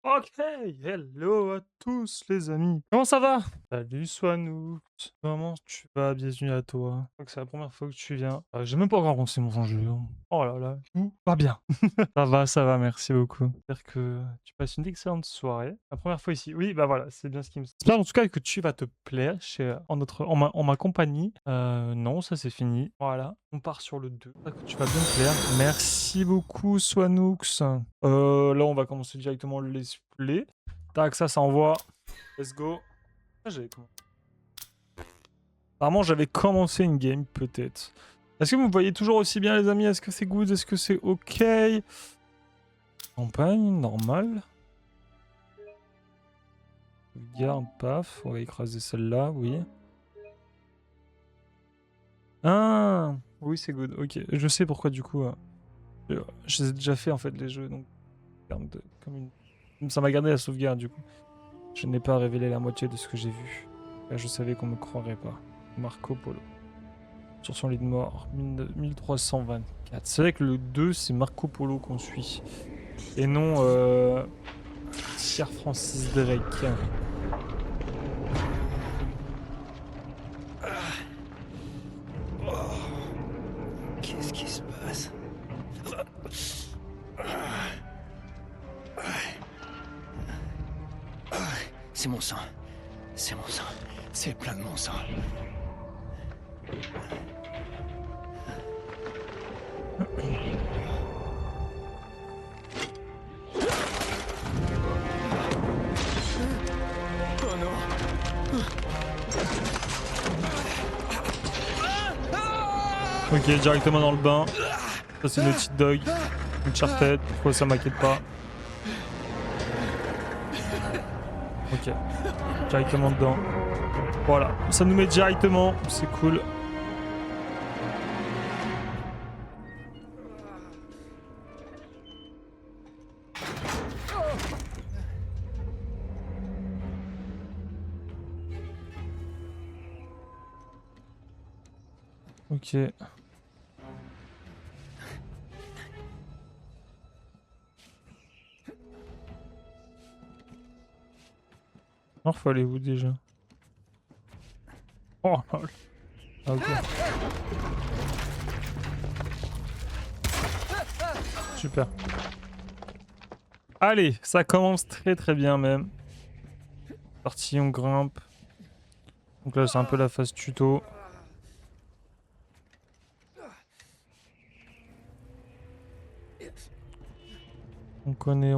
Ok, hello à tous les amis. Comment ça va? Salut Swanoot. Comment tu vas? Bienvenue à toi. Je crois que c'est la première fois que tu viens. J'ai même pas encore lancé mon jeu. Oh là là, tout va bien. Ça va, merci beaucoup. J'espère que tu passes une excellente soirée. La première fois ici. Oui, bah voilà, c'est bien ce qui me... J'espère en tout cas que tu vas te plaire en ma compagnie. Non, ça c'est fini. Voilà, on part sur le 2. J'espère que tu vas bien te plaire. Merci beaucoup Swanoox. Là, on va commencer directement le let's play. Tac, ça envoie. Let's go. Ah, Apparemment, j'avais commencé une game, peut-être. Est-ce que vous me voyez toujours aussi bien, les amis? Est-ce que c'est good? Est-ce que c'est ok? Campagne, normal. Garde, paf. On va écraser celle-là, oui. Ah, oui, c'est good. Ok, je sais pourquoi, du coup. Je les ai déjà fait, en fait, les jeux. Donc, comme ça m'a gardé la sauvegarde, du coup. Je n'ai pas révélé la moitié de ce que j'ai vu. Car je savais qu'on me croirait pas. Marco Polo. Sur son lit de mort, 1324. C'est vrai que le 2, c'est Marco Polo qu'on suit. Et non Sir Francis Drake. Qu'est-ce qui se passe? C'est mon sang. C'est mon sang. C'est plein de mon sang. Oh non! Ok, directement dans le bain. Ça c'est Naughty Dog. Uncharted, pourquoi ça m'inquiète pas. Ok, directement dedans. Voilà, ça nous met directement, c'est cool. Ok. Alors, faut aller où déjà? Oh, lol. Ah, ok. Super. Allez, ça commence très très bien même. Parti, on grimpe. Donc là, c'est un peu la phase tuto. On connaît.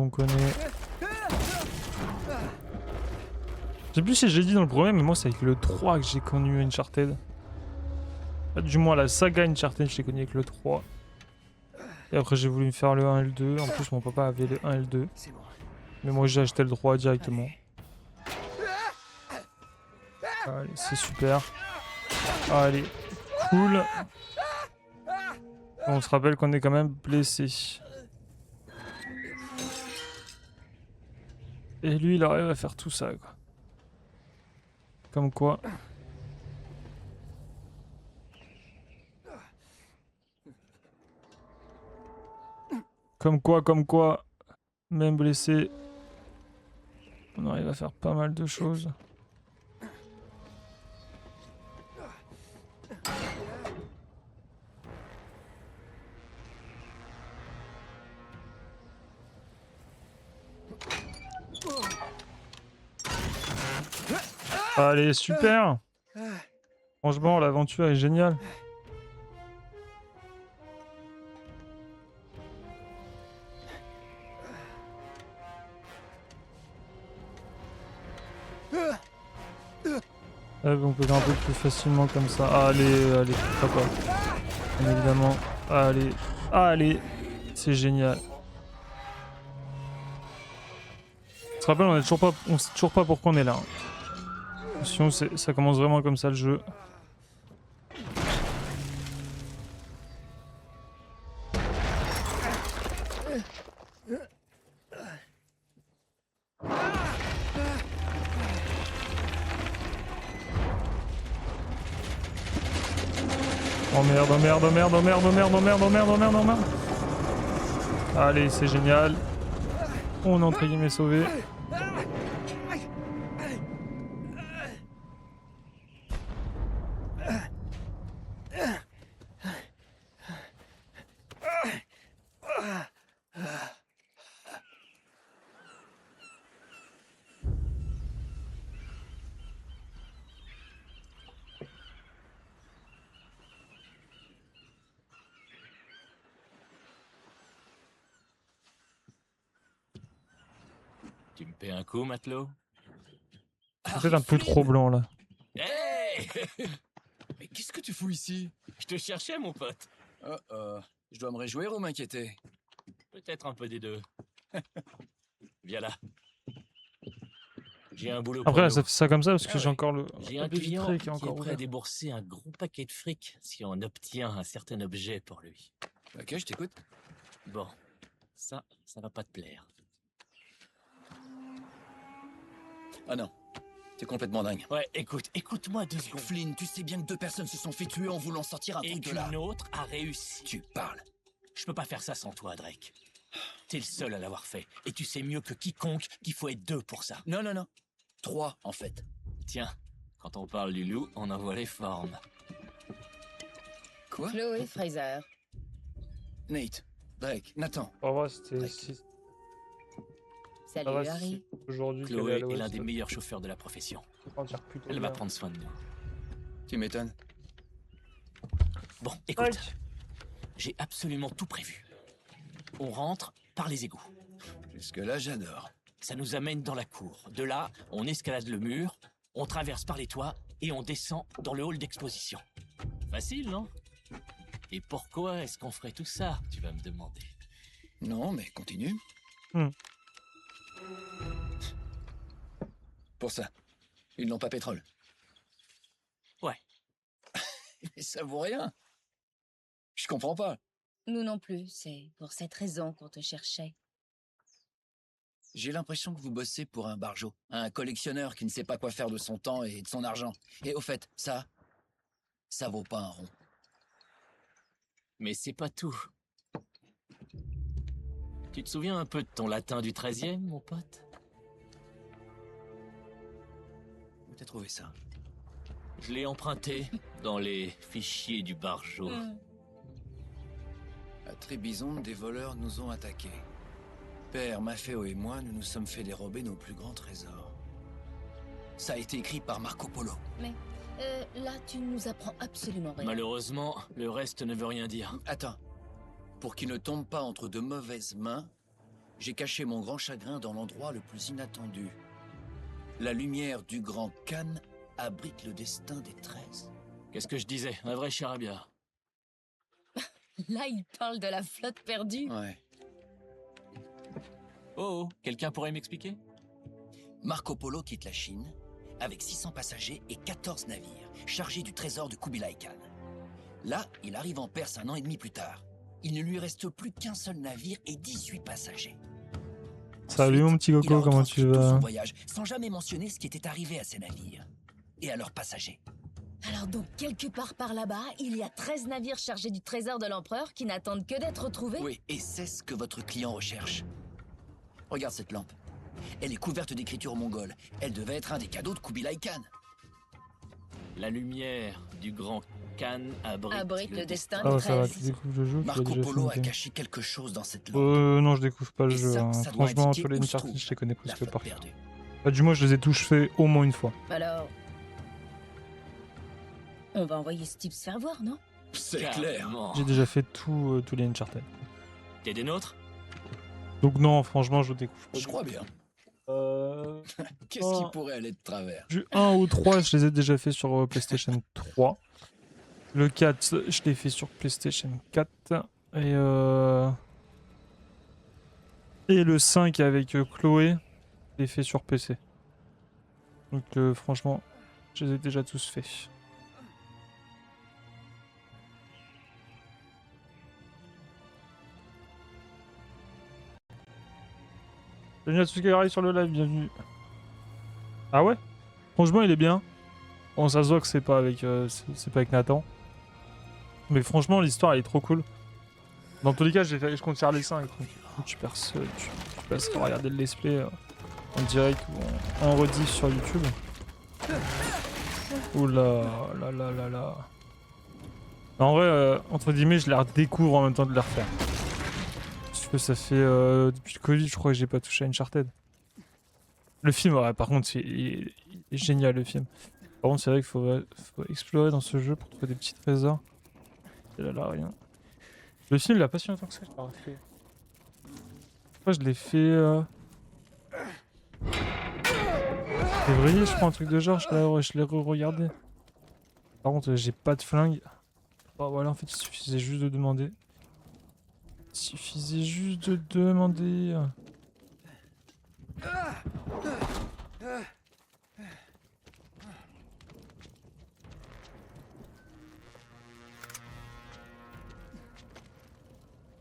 Je sais plus si j'ai dit dans le premier, mais moi c'est avec le 3 que j'ai connu Uncharted. Du moins la saga Uncharted, je l'ai connu avec le 3. Et après j'ai voulu me faire le 1 et le 2. En plus mon papa avait le 1 et le 2. C'est bon. Mais moi j'ai acheté le 3 directement. Allez, c'est super. Allez, cool. On se rappelle qu'on est quand même blessé. Et lui il arrive à faire tout ça quoi. Comme quoi. Comme quoi. Même blessé. On arrive à faire pas mal de choses. Allez, super. Franchement, l'aventure est géniale. On peut grimper plus facilement comme ça. Allez, pourquoi pas. Bien évidemment. Allez. C'est génial. On se rappelle, on sait toujours pas pourquoi on est là. Attention, ça commence vraiment comme ça le jeu. Oh merde. Allez, c'est génial. On est entre guillemets sauvé. Tu me paies un coup, matelot? C'est peut-être un peu trop blanc là. Hey! Mais qu'est-ce que tu fous ici? Je te cherchais, mon pote. Je dois me réjouir ou m'inquiéter? Peut-être un peu des deux. Viens là. J'ai un boulot Après, pour là, nous. ça fait ça comme ça parce Ah que j'ai ouais. encore le J'ai un baie client vitrée qui qui est est encore prêt à ouvert. débourser un gros paquet de fric si on obtient un certain objet pour lui. Ok, je t'écoute. Bon, ça va pas te plaire. Ah non, t'es complètement dingue. Ouais, écoute-moi 2 secondes. Flynn, tu sais bien que 2 personnes se sont fait tuer en voulant sortir un Et truc de là. qu'une autre a réussi. Tu parles. Je peux pas faire ça sans toi, Drake. T'es le seul à l'avoir fait. Et tu sais mieux que quiconque qu'il faut être 2 pour ça. Non, 3, en fait. Tiens, quand on parle du loup, on en voit les formes. Quoi? Chloé Fraser. Nate, Drake, Nathan. Au revoir, c'était Drake. Salut ça va, Harry. c'est aujourd'hui qu'elle Chloé à est l'un l'ouest. des meilleurs chauffeurs de la profession. On tire plutôt Elle va bien. prendre soin de nous. Tu m'étonnes. Bon, écoute, Tac. j'ai absolument tout prévu. On rentre par les égouts. Jusque-là, j'adore. Ça nous amène dans la cour. De là, on escalade le mur, on traverse par les toits et on descend dans le hall d'exposition. Facile, non? Et pourquoi est-ce qu'on ferait tout ça, tu vas me demander? Non, mais continue. Hmm. Pour ça, ils n'ont pas pétrole. Ouais. Mais ça vaut rien. Je comprends pas. Nous non plus, c'est pour cette raison qu'on te cherchait. J'ai l'impression que vous bossez pour un barjot, un collectionneur qui ne sait pas quoi faire de son temps et de son argent. Et au fait, ça vaut pas un rond. Mais c'est pas tout. Tu te souviens un peu de ton latin du 13e, mon pote? Où t'as trouvé ça? Je l'ai emprunté dans les fichiers du barjot. À Trébizonde, des voleurs nous ont attaqués. Père, Maffeo et moi, nous nous sommes fait dérober nos plus grands trésors. Ça a été écrit par Marco Polo. Là, tu ne nous apprends absolument rien. Malheureusement, le reste ne veut rien dire. Attends. Pour qu'il ne tombe pas entre de mauvaises mains, j'ai caché mon grand chagrin dans l'endroit le plus inattendu. La lumière du grand Khan abrite le destin des 13. Qu'est-ce que je disais? Un vrai charabia. Là, il parle de la flotte perdue. Ouais. Oh, quelqu'un pourrait m'expliquer? Marco Polo quitte la Chine avec 600 passagers et 14 navires chargés du trésor de Kubilai Khan. Là, il arrive en Perse 1 an et demi plus tard. Il ne lui reste plus qu'un seul navire et 18 passagers. Salut mon petit Il a coco, comment retranscrit tu tout son vas? voyage, sans jamais mentionner ce qui était arrivé à ses navires et à leurs passagers. Alors donc, quelque part par là-bas, il y a 13 navires chargés du trésor de l'empereur qui n'attendent que d'être retrouvés. Oui, et c'est ce que votre client recherche. Regarde cette lampe. Elle est couverte d'écritures mongoles. Elle devait être un des cadeaux de Kubilai Khan. La lumière du grand Khan Abrite le destin Ah des ouais, ça va, 13. tu découvres le jeu, tu l'as Marco déjà Polo a fait, ok. caché quelque chose dans cette lampe. Non, je découvre pas le Et jeu. ça, hein. ça doit Franchement, indiquer tous les où se Uncharted, trouve je les connais La presque flotte par cœur. perdue. Bah, du moins, je les ai tous faits au moins une fois. Alors, on va envoyer Steve se faire voir, non? C'est clair. J'ai déjà fait tous les Uncharted. T'es des nôtres? Donc non, franchement, je découvre pas. Je crois bien. Qu'est-ce Oh. qui pourrait aller de travers? Du 1 au 3, je les ai déjà fait sur PlayStation 3. Le 4, je l'ai fait sur PlayStation 4. Et le 5 avec Chloé, je l'ai fait sur PC. Donc franchement, je les ai déjà tous faits. Bienvenue à tous ceux qui arrivent sur le live, bienvenue. Ah ouais? Franchement, il est bien. Bon, ça se voit que c'est pas avec Nathan. Mais franchement, l'histoire elle est trop cool. Dans tous les cas, je compte faire les 5. Donc tu perds seul. passerai regarder le let's play en direct ou en rediff sur YouTube. Oula, là là là là. En vrai, entre guillemets, je les redécouvre en même temps de les refaire. Parce que ça fait depuis le Covid, je crois que j'ai pas touché à Uncharted. Le film, ouais, par contre, il est génial le film. Par contre, c'est vrai qu'il faut explorer dans ce jeu pour trouver des petits trésors. Et là, rien. Le film, il a pas si longtemps que ça, je l'ai refait. Moi, je l'ai fait. Février, je crois, un truc de genre, je l'ai re-regardé. Par contre, j'ai pas de flingue. Bah voilà, en fait, il suffisait juste de demander. Il suffisait juste de demander.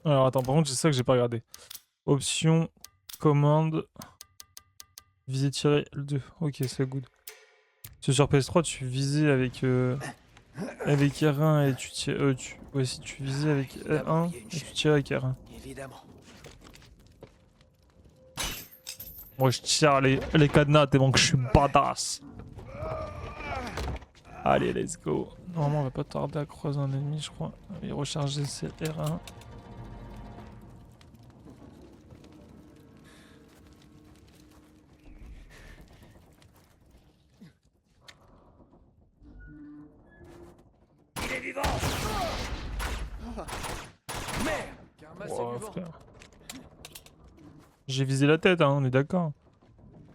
Alors attends, par contre, c'est ça que j'ai pas regardé. Option, commande, viser tirer L2. Ok, c'est good. Parce que sur PS3, tu visais avec R1 et tu tires. Ouais, si tu visais avec R1 et tu tires avec R1. Évidemment. Moi, je tire les cadenas tellement que je suis badass. Allez, let's go. Normalement, on va pas tarder à croiser un ennemi, je crois. Et recharger, c'est R1. Il est vivant. Merde. Oh, frère. J'ai visé la tête, hein, on est d'accord.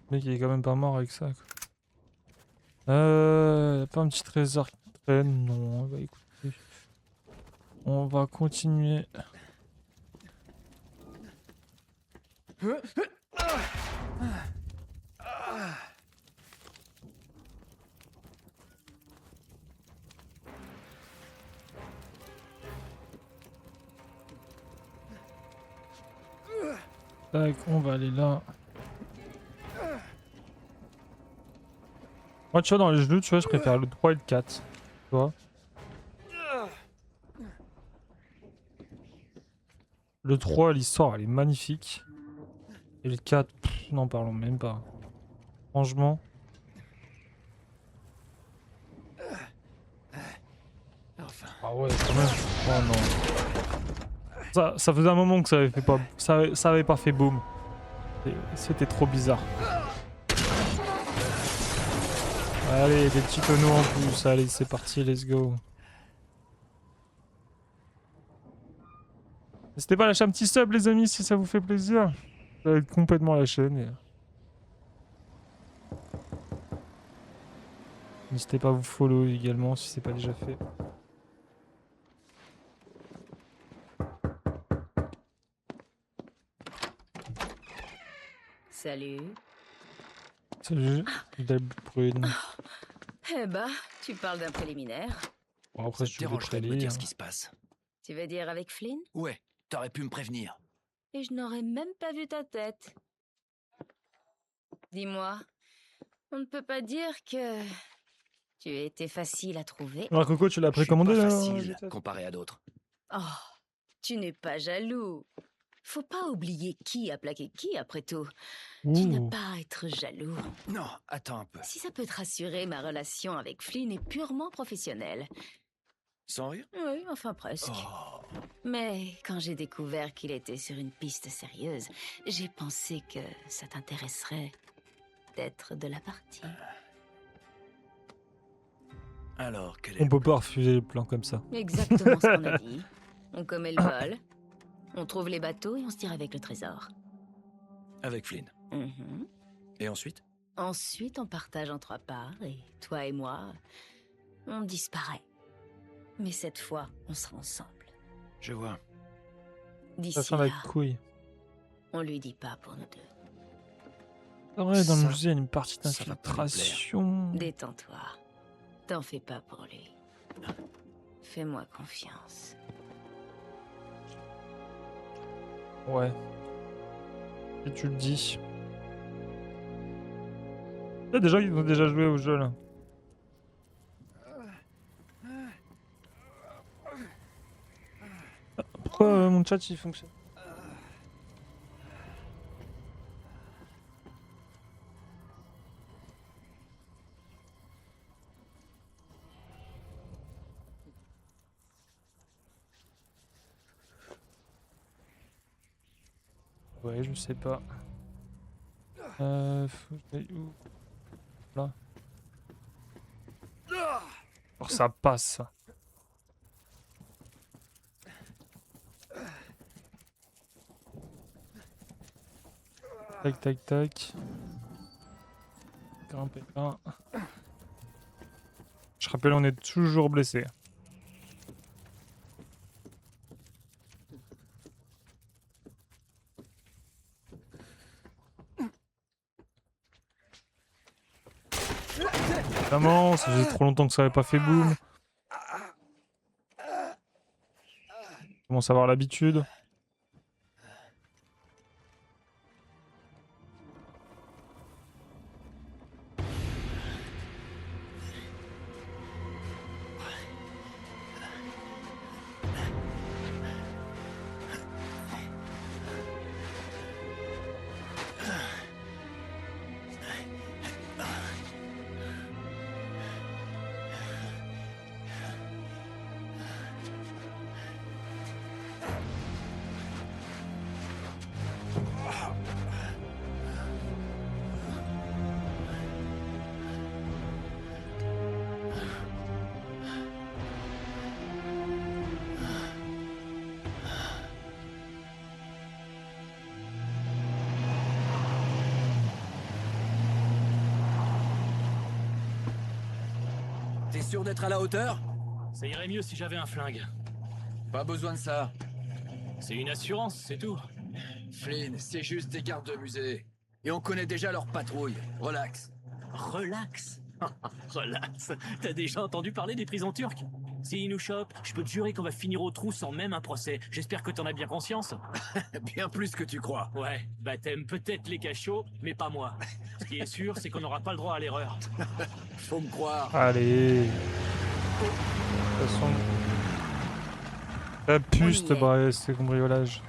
Le mec, il est quand même pas mort avec ça, quoi. Y'a pas un petit trésor qui traîne? Non, bah écoutez. On va continuer. Tac, on va aller là. Moi, tu vois, dans les jeux, tu vois, je préfère le 3 et le 4. Tu vois? Le 3, l'histoire, elle est magnifique. Et le 4, n'en parlons même pas. Franchement. Enfin. Ah ouais, quand même. Oh non. Ça faisait un moment que ça avait fait pas, ça avait pas fait boum. C'était trop bizarre. Allez, des petits tonneaux en plus. Allez, c'est parti, let's go. N'hésitez pas à lâcher un petit sub, les amis, si ça vous fait plaisir. Ça aide complètement la chaîne. N'hésitez pas à vous follow également si c'est pas déjà fait. Salut. Salut, belle brune. Eh bah, tu parles d'un préliminaire. Bon, après, Ça je te dérangerait de me dire ce qui se passe? Tu veux dire avec Flynn? Ouais, t'aurais pu me prévenir. Et je n'aurais même pas vu ta tête. Dis-moi, on ne peut pas dire que tu as été facile à trouver. Alors, Coco, tu l'as Je suis précommandé pas là facile comparé à d'autres. Oh, tu n'es pas jaloux. Faut pas oublier qui a plaqué qui, après tout. Tu n'as Ouh. pas à être jaloux. Non, attends un peu. Si ça peut te rassurer, ma relation avec Flynn est purement professionnelle. Sans rire? Oui, enfin presque. Oh. Mais quand j'ai découvert qu'il était sur une piste sérieuse, j'ai pensé que ça t'intéresserait d'être de la partie. Alors, quel est On le peut plan? pas refuser les plans comme ça. Exactement ce qu'on a dit. On commet le vol, on trouve les bateaux et on se tire avec le trésor. Avec Flynn. Mhm. Et ensuite? Ensuite, on partage en 3 parts et toi et moi, on disparaît. Mais cette fois, on sera ensemble. Je vois. Ça D'ici sent la là, couille. on lui dit pas pour nous deux. C'est vrai, dans le Ça, musée, il y a une partie ça va pas lui plaire. d'infiltration. Détends-toi. T'en fais pas pour lui. Fais-moi confiance. Ouais. Et tu le dis. Il y a des gens qui ont déjà joué au jeu là. Ah, pourquoi mon chat il fonctionne? Ouais, je sais pas. Faut que j'aille où? Là. Oh, ça passe, ça. Tac, tac, tac. Grimper là. Je rappelle, on est toujours blessé. Évidemment, ça faisait trop longtemps que ça avait pas fait boum. Je commence à avoir l'habitude. T'es sûr d'être à la hauteur? Ça irait mieux si j'avais un flingue. Pas besoin de ça. C'est une assurance, c'est tout. Flynn, c'est juste des gardes de musée. Et on connaît déjà leur patrouille. Relax. Relax. Relax. T'as déjà entendu parler des prisons turques? S'ils nous chopent, je peux te jurer qu'on va finir au trou sans même un procès. J'espère que t'en as bien conscience. Bien plus que tu crois. Ouais, bah t'aimes peut-être les cachots, mais pas moi. Ce qui est sûr, c'est qu'on n'aura pas le droit à l'erreur. Faut me croire. Allez. De toute façon. Ça pue ce cambriolage.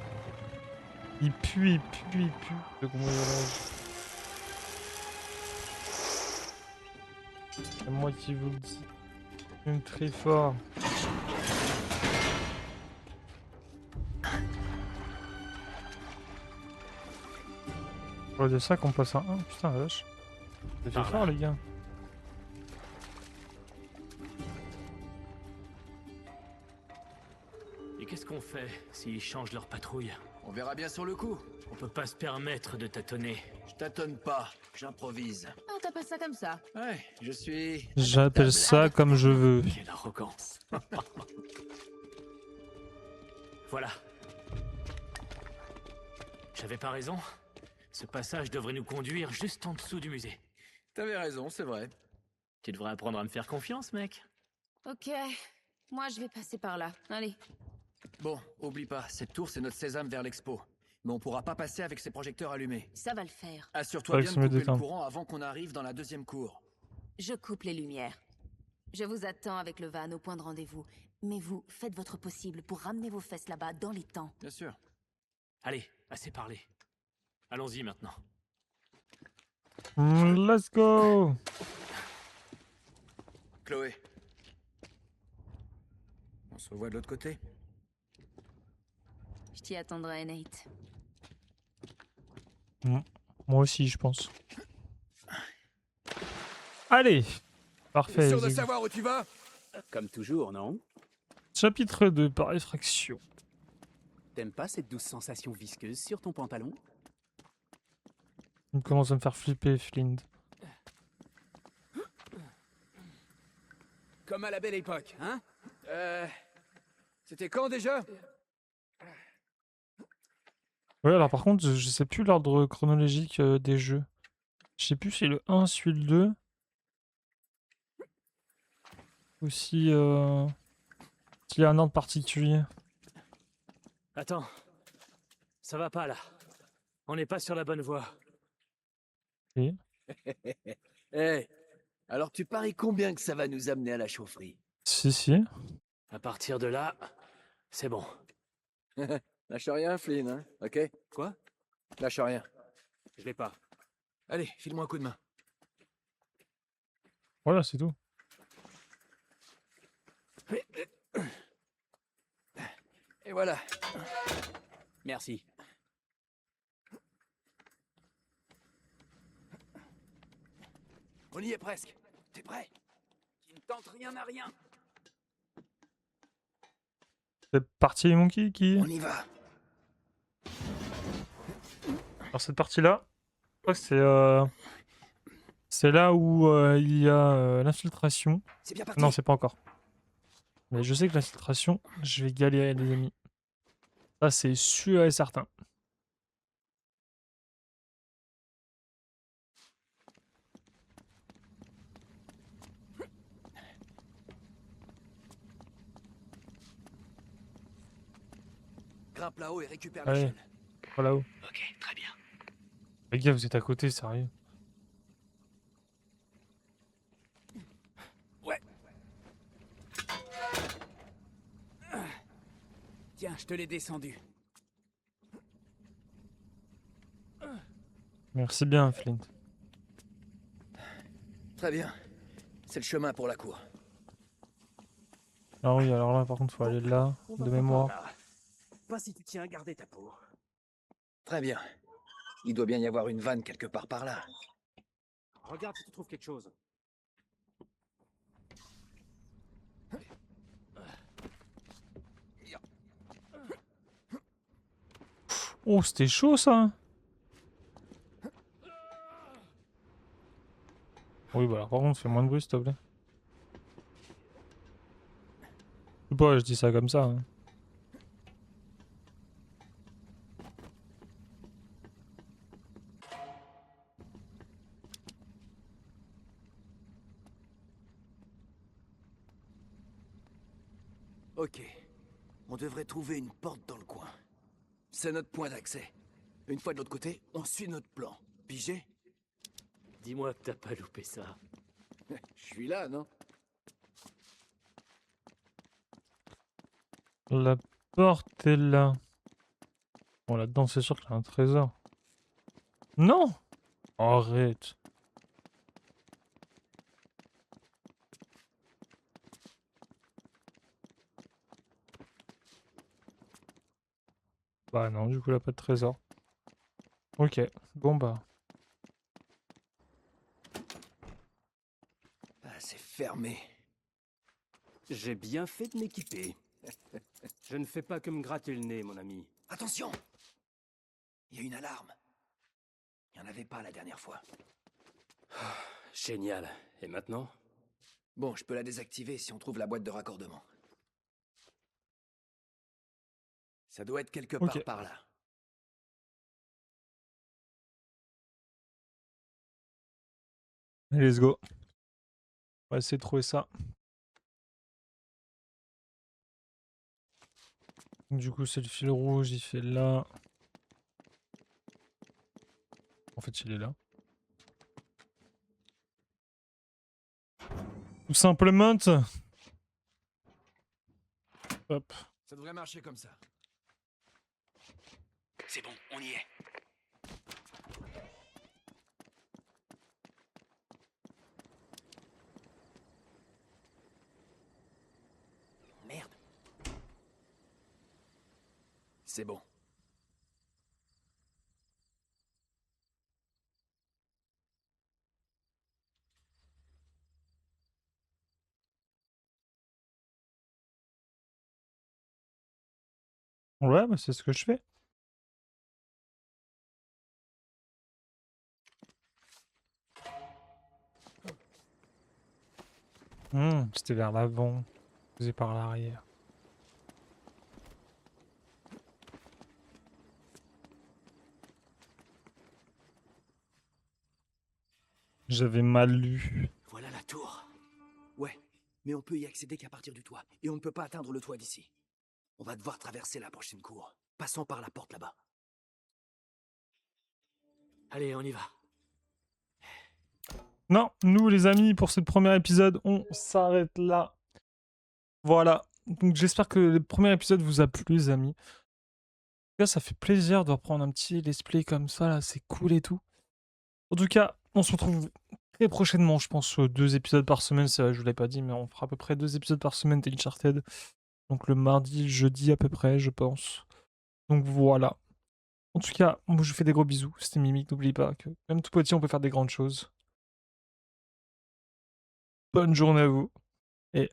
Il pue ce cambriolage. C'est moi qui vous le dis. Même très fort. On va dire ça qu'on passe à 1. Putain, la vache. C'est fait fort, les gars. Et qu'est-ce qu'on fait s'ils changent leur patrouille? On verra bien sur le coup. On peut pas se permettre de tâtonner. Je tâtonne pas, j'improvise. On t'appelle ça comme ça. Ouais, je suis... J'appelle ça comme je veux. Quelle arrogance. Voilà. J'avais pas raison. Ce passage devrait nous conduire juste en dessous du musée. T'avais raison, c'est vrai. Tu devrais apprendre à me faire confiance, mec. Ok. Moi, je vais passer par là. Allez. Bon, oublie pas, cette tour c'est notre sésame vers l'expo. Mais on pourra pas passer avec ces projecteurs allumés. Ça va le faire. Assure-toi Ouais, bien de ça me couper le détend. courant avant qu'on arrive dans la deuxième cour. Je coupe les lumières. Je vous attends avec le van au point de rendez-vous. Mais vous, faites votre possible pour ramener vos fesses là-bas dans les temps. Bien sûr. Allez, assez parlé. Allons-y maintenant. Let's go. Chloé. On se revoit de l'autre côté. Je t'y attendrai, Nate. Moi aussi, je pense. Allez. Parfait. Sûr de savoir où tu vas? Comme toujours, non? Chapitre 2 par effraction. T'aimes pas cette douce sensation visqueuse sur ton pantalon? Il commence à me faire flipper, Flint. Comme à la belle époque, hein? C'était quand déjà? Ouais, alors par contre, je sais plus l'ordre chronologique des jeux. Je sais plus si le 1 suit le 2. Ou si s'il y a un ordre particulier. Attends. Ça va pas là. On n'est pas sur la bonne voie. Eh, alors tu paries combien que ça va nous amener à la chaufferie? Si. À partir de là, c'est bon. Lâche rien, Flynn, hein, ok? Quoi? Lâche rien. Je l'ai pas. Allez, file-moi un coup de main. Voilà, c'est tout. Et voilà. Merci. On y est presque. T'es prêt? Qui ne tente rien à rien. C'est parti les monkeys qui... On y va. Alors cette partie-là, je crois que c'est là où il y a l'infiltration. C'est bien parti. Non, c'est pas encore. Mais je sais que l'infiltration, je vais galérer les amis. Ça c'est sûr et certain. Grimpe là-haut et récupère la Allez, chaîne. voilà où. Ok, très bien. Les gars, vous êtes à côté, sérieux. Ouais. Tiens, je te l'ai descendu. Merci bien, Flint. Très bien. C'est le chemin pour la cour. Ah oui, alors là, par contre, faut aller là, On va de pas mémoire. par là. Pas si tu tiens à garder ta peau. Très bien. Il doit bien y avoir une vanne quelque part par là. Regarde si tu trouves quelque chose. Oh, c'était chaud ça. Oui, bah alors, par contre, fais moins de bruit, s'il te plaît. Je sais pas, je dis ça comme ça. Hein. Ok. On devrait trouver une porte dans le coin. C'est notre point d'accès. Une fois de l'autre côté, on suit notre plan. Pigé? Dis-moi que t'as pas loupé ça. Je suis là, non? La porte est là. Bon, là-dedans, c'est sûr qu'il y a un trésor. Non! Arrête. Bah non, du coup, là, pas de trésor. Ok, bon bah. Ah, c'est fermé. J'ai bien fait de m'équiper. Je ne fais pas que me gratter le nez, mon ami. Attention! Il y a une alarme. Il n'y en avait pas la dernière fois. Génial. Et maintenant? Bon, je peux la désactiver si on trouve la boîte de raccordement. Ça doit être quelque part Ok. par là. Allez, let's go. On va essayer de trouver ça. Du coup, c'est le fil rouge, il fait là. En fait, il est là. Tout simplement. Hop. Ça devrait marcher comme ça. C'est bon, on y est. Merde. C'est bon. Ouais, bah c'est ce que je fais. C'était vers l'avant. Faisais par l'arrière. J'avais mal lu. Voilà la tour. Ouais, mais on peut y accéder qu'à partir du toit. Et on ne peut pas atteindre le toit d'ici. On va devoir traverser la prochaine cour. Passons par la porte là-bas. Allez, on y va. Non, nous les amis, pour ce premier épisode, on s'arrête là. Voilà. Donc j'espère que le premier épisode vous a plu, les amis. En tout cas, ça fait plaisir de reprendre un petit let's play comme ça, là, c'est cool et tout. En tout cas, on se retrouve très prochainement, je pense, 2 épisodes par semaine, c'est vrai, je vous l'ai pas dit, mais on fera à peu près 2 épisodes par semaine d'Uncharted. Donc le mardi, le jeudi à peu près, je pense. Donc voilà. En tout cas, moi je vous fais des gros bisous, c'était Mimic, n'oublie pas que même tout petit, on peut faire des grandes choses. bonne journée à vous. Et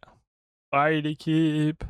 bye l'équipe.